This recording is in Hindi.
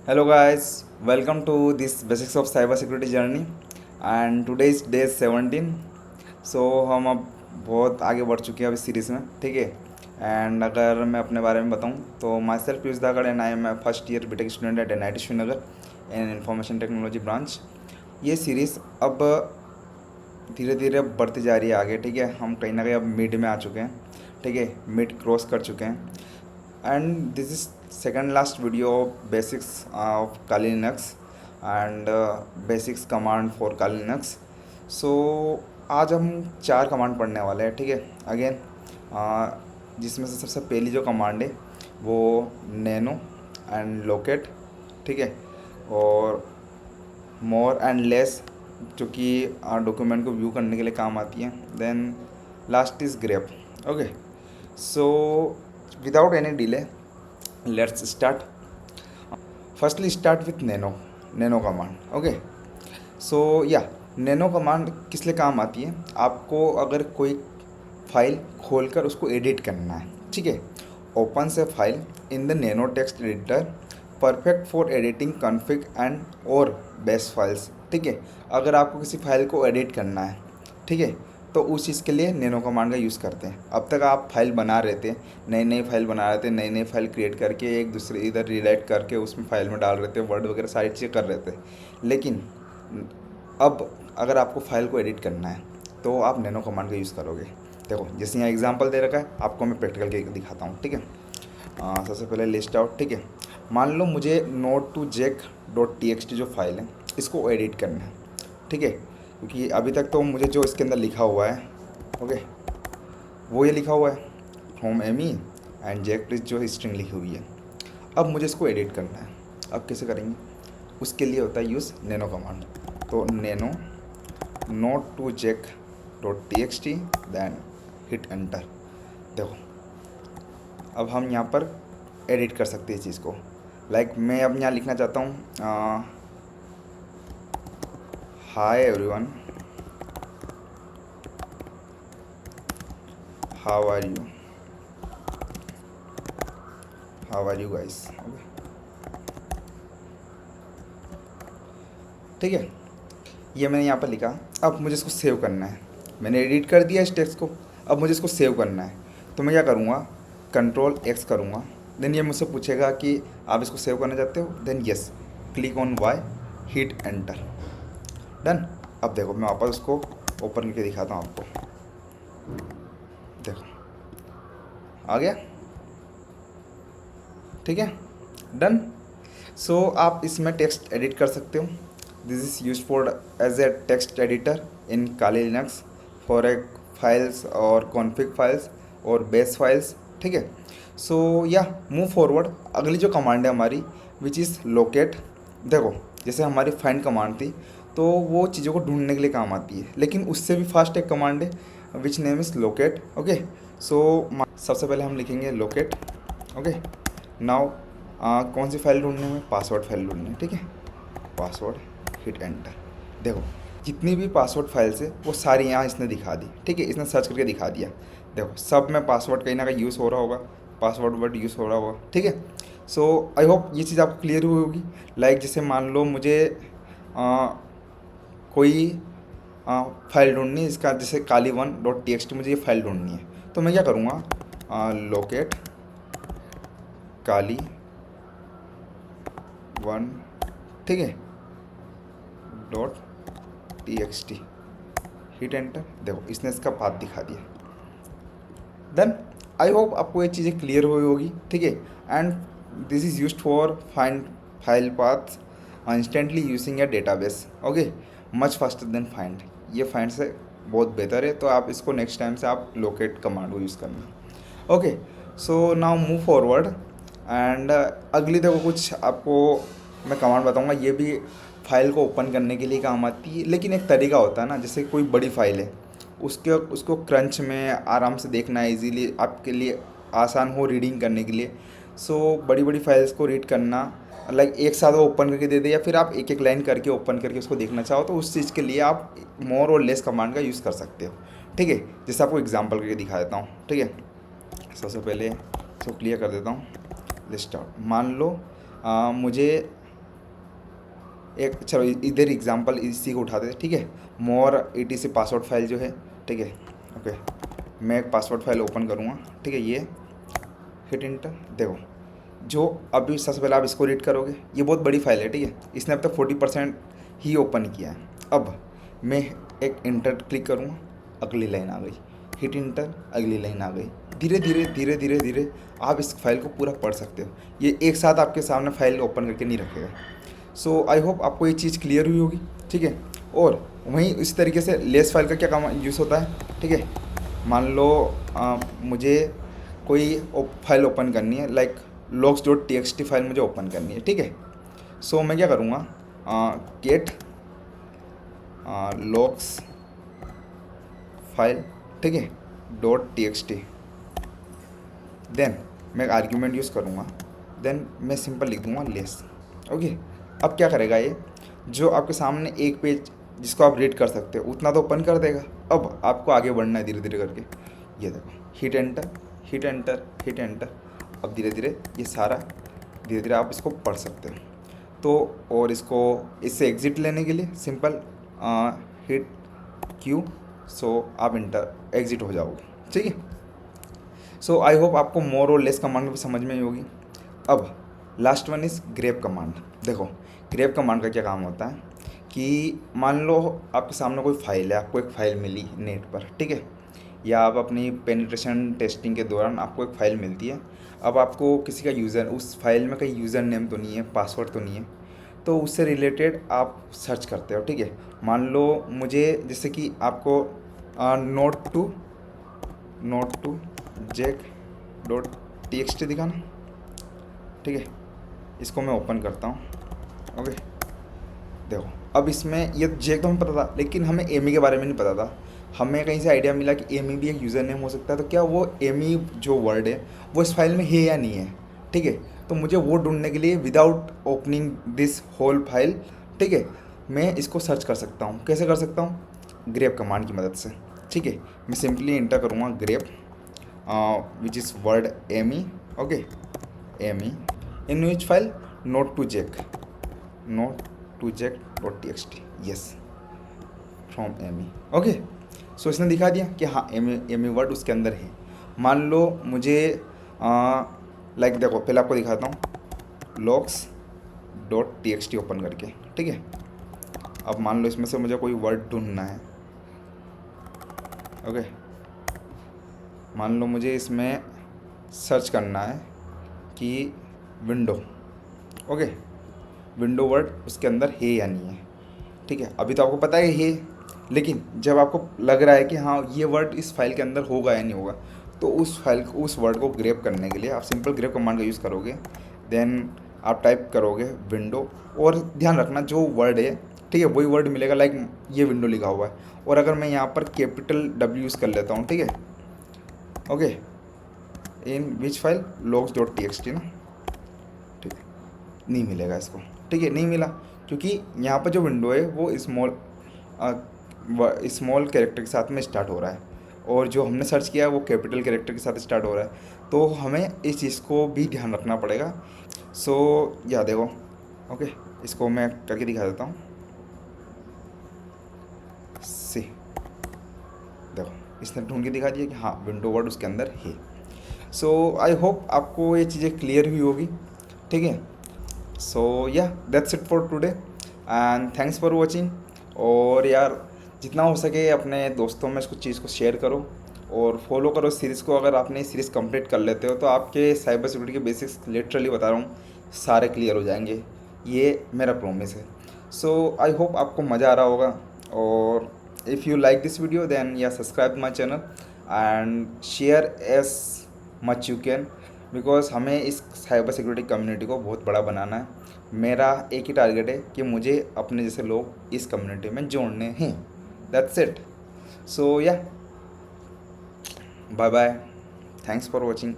Hello guys, welcome to this Basics of Cyber Security Journey and today is day 17। सो हम अब बहुत आगे बढ़ चुके हैं अब इस सीरीज़ में, ठीक है। एंड अगर मैं अपने बारे में बताऊं तो myself Piyush Dhakad and I am first year BTech student at NIT Srinagar in information technology branch. ये सीरीज़ अब धीरे धीरे बढ़ती जा रही है आगे, ठीक है। हम कहीं ना कहीं अब मिड में आ चुके हैं, ठीक है, मिड क्रॉस कर चुके हैं। And this is second last video of basics of Kali Linux and basics command for Kali Linux। so आज हम 4 कमांड पढ़ने वाले हैं, ठीक है। अगेन जिसमें से सबसे पहली जो कमांड है वो नैनो एंड लोकेट, ठीक है, और मोर एंड लेस जो कि डॉक्यूमेंट को व्यू करने के लिए काम आती है। Then last is grape. Okay, so without any delay let's start. Firstly start with nano command. Okay, so yeah nano command किस लिए काम आती है? आपको अगर कोई फाइल खोलकर उसको एडिट करना है, ठीक है, ओपन से file in the nano text editor, perfect for editing config and और बेस फाइल्स, ठीक है। अगर आपको किसी फाइल को एडिट करना है, ठीक है, तो उस चीज़ के लिए नैनो कमांड का यूज़ करते हैं। अब तक आप फाइल बना रहे थे, नई फाइल बना रहे थे, नई फाइल क्रिएट करके एक दूसरे इधर रिलेट करके उसमें फाइल में डाल रहे थे, वर्ड वगैरह सारी चीज़ें कर रहे थे। लेकिन अब अगर आपको फाइल को एडिट करना है तो आप नैनो कमांड का यूज़ करोगे। देखो, जैसे यहाँ एग्जांपल दे रखा है, आपको मैं प्रैक्टिकल के दिखाता हूँ, ठीक है। सबसे पहले लिस्ट आउट, ठीक है। मान लो मुझे node2jek.txt जो फाइल है इसको एडिट करना है, ठीक है, क्योंकि अभी तक तो मुझे जो इसके अंदर लिखा हुआ है, ओके, वो ये लिखा हुआ है from Amy and Jake please जो स्ट्रिंग लिखी हुई है। अब मुझे इसको एडिट करना है। अब कैसे करेंगे? उसके लिए होता है यूज़ नैनो कमांड। तो nano node2jek.txt then hit enter. देखो, अब हम यहाँ पर एडिट कर सकते हैं इस चीज़ को। लाइक मैं अब यहाँ लिखना चाहता हूँ hi everyone, how are you guys. Okay, ठीक है, ये मैंने यहाँ पर लिखा। अब मुझे इसको सेव करना है। मैंने एडिट कर दिया इस टेक्स्ट को, अब मुझे इसको सेव करना है। तो मैं क्या करूँगा, Ctrl+X करूँगा। देन ये मुझसे पूछेगा कि आप इसको सेव करना चाहते हो। Then yes, click on Y, hit enter, done. अब देखो, मैं वापस उसको ओपन करके दिखाता हूँ आपको। देखो, आ गया, ठीक है, डन। सो आप इसमें टेक्स्ट एडिट कर सकते हो। This is use for as a text editor in Kali Linux for a files और कॉन्फ़िग फाइल्स और बेस फाइल्स, ठीक है। सो या मूव फॉरवर्ड। अगली जो कमांड है हमारी विच इज़ लोकेट। देखो, जैसे हमारी फाइंड कमांड थी तो वो चीज़ों को ढूंढने के लिए काम आती है, लेकिन उससे भी फास्ट एक कमांड है which name is locate. Okay, so सबसे पहले हम लिखेंगे लोकेट। ओके, नाउ कौन सी फाइल ढूंढने में? पासवर्ड फाइल ढूंढनी है, ठीक है, पासवर्ड, हिट एंटर। देखो, जितनी भी पासवर्ड फाइल्स है वो सारी यहाँ इसने दिखा दी, ठीक है, इसने सर्च करके दिखा दिया। देखो, सब में पासवर्ड कहीं ना कहीं यूज़ हो रहा होगा, पासवर्ड वर्ड यूज़ हो रहा होगा, ठीक है। सो आई होप ये चीज़ आपको क्लियर हुई होगी। लाइक जैसे मान लो मुझे कोई फाइल ढूंढनी है इसका, जैसे kali1.txt मुझे ये फाइल ढूंढनी है। तो मैं क्या करूँगा, लोकेट kali1, ठीक है, .txt, हिट एंटर। देखो, इसने इसका पाथ दिखा दिया। देन आई होप आपको ये चीज़ें क्लियर हुई होगी, ठीक है। And this is used for find file path instantly using A database. Okay, much faster than find. ये फाइंड से बहुत बेहतर है, तो आप इसको नेक्स्ट टाइम से आप लोकेट कमांड को यूज़ करना। Okay, so now move forward and अगली देखो कुछ आपको मैं कमांड बताऊंगा। ये भी फाइल को ओपन करने के लिए काम आती है, लेकिन एक तरीका होता है ना, जैसे कोई बड़ी फाइल है उसको क्रंच में आराम से देखना है, इजीली आपके लिए आसान हो रीडिंग करने के लिए। सो बड़ी बड़ी फाइल्स को रीड करना, लाइक एक साथ वो ओपन करके दे दे, या फिर आप एक एक लाइन करके ओपन करके उसको देखना चाहो, तो उस चीज़ के लिए आप मोर और लेस कमांड का यूज़ कर सकते हो, ठीक है। जैसे आपको एग्जांपल करके दिखा देता हूँ, ठीक है। सबसे पहले इसको क्लियर कर देता हूँ, लिस्ट आउट। मान लो मुझे एक चलो इधर एग्जांपल इसी को उठाते हैं, ठीक है। मोर etc पासवर्ड फाइल जो है, ठीक है। ओके, मैं एक पासवर्ड फाइल ओपन करूँगा, ठीक है। ये हिट इंटर, देखो जो अभी सबसे पहले आप इसको रीड करोगे, ये बहुत बड़ी फाइल है, ठीक है। इसने अब तक 40% ही ओपन किया है। अब मैं एक इंटर क्लिक करूँगा, अगली लाइन आ गई, हिट इंटर, अगली लाइन आ गई। धीरे धीरे धीरे धीरे धीरे आप इस फाइल को पूरा पढ़ सकते हो। ये एक साथ आपके सामने फाइल ओपन करके नहीं रखेगा। सो आई होप आपको ये चीज़ क्लियर हुई होगी, ठीक है। और वहीं इस तरीके से लेस फाइल का क्या काम यूज़ होता है, ठीक है। मान लो मुझे कोई फाइल ओपन करनी है, लाइक logs.txt फाइल मुझे ओपन करनी है, ठीक है। सो मैं क्या करूँगा, गेट logs फाइल, ठीक है, .txt, देन मैं एक आर्ग्यूमेंट यूज़ करूँगा, देन मैं सिंपल लिख दूँगा लेस। ओके, अब क्या करेगा ये, जो आपके सामने एक पेज जिसको आप रीड कर सकते हो उतना तो ओपन कर देगा। अब आपको आगे बढ़ना है धीरे धीरे करके। ये देखो, hit enter, hit enter, hit enter. अब धीरे धीरे ये सारा धीरे धीरे आप इसको पढ़ सकते हो। तो और इसको इससे एग्ज़िट लेने के लिए सिंपल हिट क्यू, सो आप इंटर एग्ज़िट हो जाओगे, ठीक है। सो आई होप आपको मोर और लेस कमांड भी समझ में ही होगी। अब last one is grep command. देखो ग्रेप कमांड का क्या काम होता है कि मान लो आपके सामने कोई फाइल है, आपको एक फ़ाइल मिली नेट पर, ठीक है, या आप अपनी पेनिट्रेशन टेस्टिंग के दौरान आपको एक फ़ाइल मिलती है। अब आपको किसी का यूज़र, उस फाइल में कहीं यूज़र नेम तो नहीं है, पासवर्ड तो नहीं है, तो उससे रिलेटेड आप सर्च करते हो, ठीक है। मान लो मुझे जैसे कि आपको नोट टू jek.txt दिखाना, ठीक है। इसको मैं ओपन करता हूँ, ओके। देखो अब इसमें ये जेक तो हमें पता था, लेकिन हमें एमी के बारे में नहीं पता था। हमें कहीं से आइडिया मिला कि एमी भी एक यूज़र नेम हो सकता है। तो क्या वो एमी जो वर्ड है वो इस फाइल में है या नहीं है, ठीक है। तो मुझे वो ढूंढने के लिए without opening this whole file, ठीक है, मैं इसको सर्च कर सकता हूँ। कैसे कर सकता हूँ, ग्रेप कमांड की मदद से, ठीक है। मैं सिंपली इंटर करूँगा grep which is word Amy, okay, Amy in which file nottojek.txt, yes, from Amy, okay. So इसने दिखा दिया कि हाँ एमी वर्ड उसके अंदर है। मान लो मुझे लाइक देखो पहले आपको दिखाता हूँ logs.txt ओपन करके, ठीक है। अब मान लो इसमें से मुझे कोई वर्ड ढूंढना है, ओके। मान लो मुझे इसमें सर्च करना है कि विंडो, ओके, विंडो वर्ड उसके अंदर है या नहीं है, ठीक है। अभी तो आपको पता है, लेकिन जब आपको लग रहा है कि हाँ ये वर्ड इस फाइल के अंदर होगा या नहीं होगा, तो उस वर्ड को ग्रेप करने के लिए आप सिंपल ग्रेप कमांड का यूज़ करोगे। देन आप टाइप करोगे विंडो, और ध्यान रखना जो वर्ड है, ठीक है, वही वर्ड मिलेगा। लाइक ये विंडो लिखा हुआ है, और अगर मैं यहाँ पर कैपिटल W यूज़ कर लेता हूँ, ठीक है, okay, in which file logs.txt ना, ठीक है, नहीं मिलेगा इसको, ठीक है, नहीं मिला, क्योंकि यहाँ पर जो विंडो है वो स्मॉल कैरेक्टर के साथ में स्टार्ट हो रहा है, और जो हमने सर्च किया है वो कैपिटल कैरेक्टर के साथ स्टार्ट हो रहा है। तो हमें इस चीज़ को भी ध्यान रखना पड़ेगा। सो या देखो, ओके, इसको मैं करके दिखा देता हूँ। सी देखो इसने ढूंढ के दिखा दिया कि हाँ विंडो वर्ड उसके अंदर है। सो आई होप आपको ये चीज़ें क्लियर हुई होगी, ठीक है। सो या that's it for today and thanks for watching. और यार जितना हो सके अपने दोस्तों में इसको चीज़ को शेयर करो और फॉलो करो सीरीज़ को। अगर आपने सीरीज़ कंप्लीट कर लेते हो तो आपके साइबर सिक्योरिटी के बेसिक्स लिटरली बता रहा हूँ सारे क्लियर हो जाएंगे, ये मेरा प्रॉमिस है। सो आई होप आपको मज़ा आ रहा होगा, और if you like this video then yeah subscribe my channel and share as much you can, because हमें इस साइबर सिक्योरिटी कम्युनिटी को बहुत बड़ा बनाना है। मेरा एक ही टारगेट है कि मुझे अपने जैसे लोग इस कम्युनिटी में जोड़ने हैं। That's it. So yeah bye bye, thanks for watching.